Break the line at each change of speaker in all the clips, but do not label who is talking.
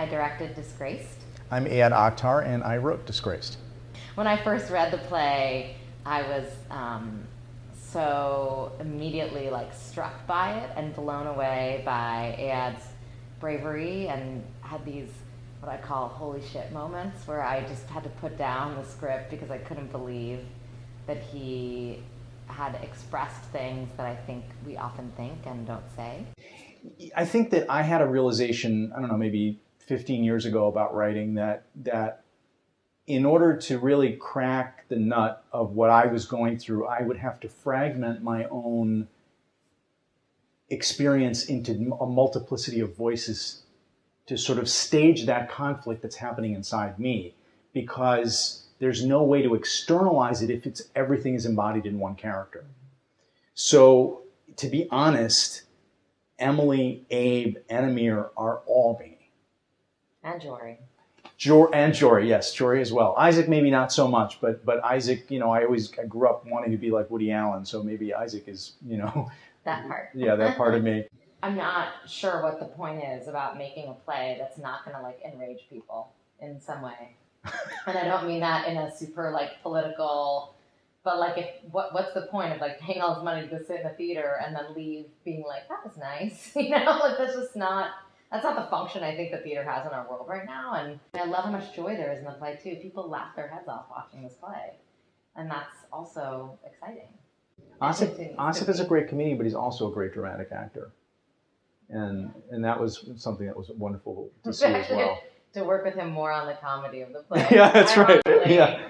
I directed Disgraced.
I'm Ayad Akhtar, and I wrote Disgraced.
When I first read the play, I was so immediately struck by it and blown away by Ayad's bravery, and had these what I call holy shit moments where I just had to put down the script because I couldn't believe that he had expressed things that I think we often think and don't say.
I think that I had a realization, I don't know, maybe 15 years ago about writing that in order to really crack the nut of what I was going through, I would have to fragment my own experience into a multiplicity of voices to sort of stage that conflict that's happening inside me, because there's no way to externalize it if everything is embodied in one character. So to be honest, Emily, Abe, and Amir are all me.
And Jory.
And Jory, yes, Jory as well. Isaac, maybe not so much, but Isaac, I grew up wanting to be like Woody Allen, so maybe Isaac is,
that part.
Yeah, that part of me.
I'm not sure what the point is about making a play that's not going to enrage people in some way. And I don't mean that in a super political, but what's the point of paying all this money to go sit in the theater and then leave being that was nice, that's not the function I think the theater has in our world right now. And I love how much joy there is in the play too. People laugh their heads off watching this play, and that's also exciting.
Asif is a great comedian, but he's also a great dramatic actor. And that was something that was wonderful to see as well.
To work with him more on the comedy of the play.
Yeah, that's right. Yeah.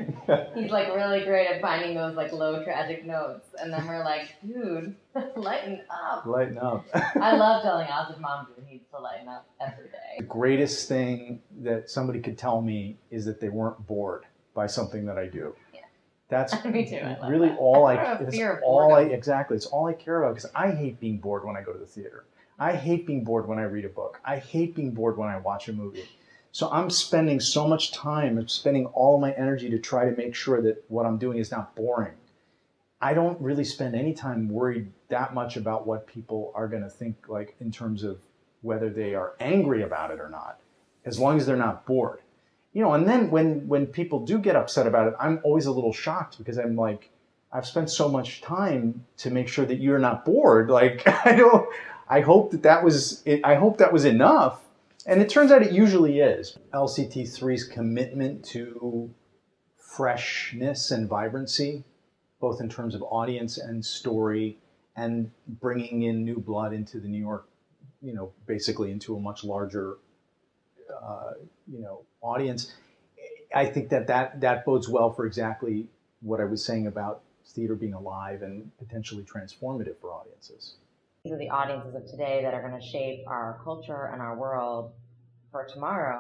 He's really great at finding those low tragic notes, and then we're like, dude, lighten up.
Lighten up.
I love telling Asif mom he needs to lighten up every day.
The greatest thing that somebody could tell me is that they weren't bored by something that I do.
Yeah.
That's
me too.
really
that.
all
Exactly.
It's all I care about, because I hate being bored when I go to the theater. I hate being bored when I read a book. I hate being bored when I watch a movie. So I'm spending so much time, I'm spending all of my energy to try to make sure that what I'm doing is not boring. I don't really spend any time worried that much about what people are going to think, in terms of whether they are angry about it or not, as long as they're not bored. And then when people do get upset about it, I'm always a little shocked, because I'm I've spent so much time to make sure that you're not bored. I hope that was it. I hope that was enough. And it turns out it usually is. LCT3's commitment to freshness and vibrancy, both in terms of audience and story, and bringing in new blood into the New York, basically into a much larger, audience. I think that bodes well for exactly what I was saying about theater being alive and potentially transformative for audiences.
These are the audiences of today that are going to shape our culture and our world for tomorrow.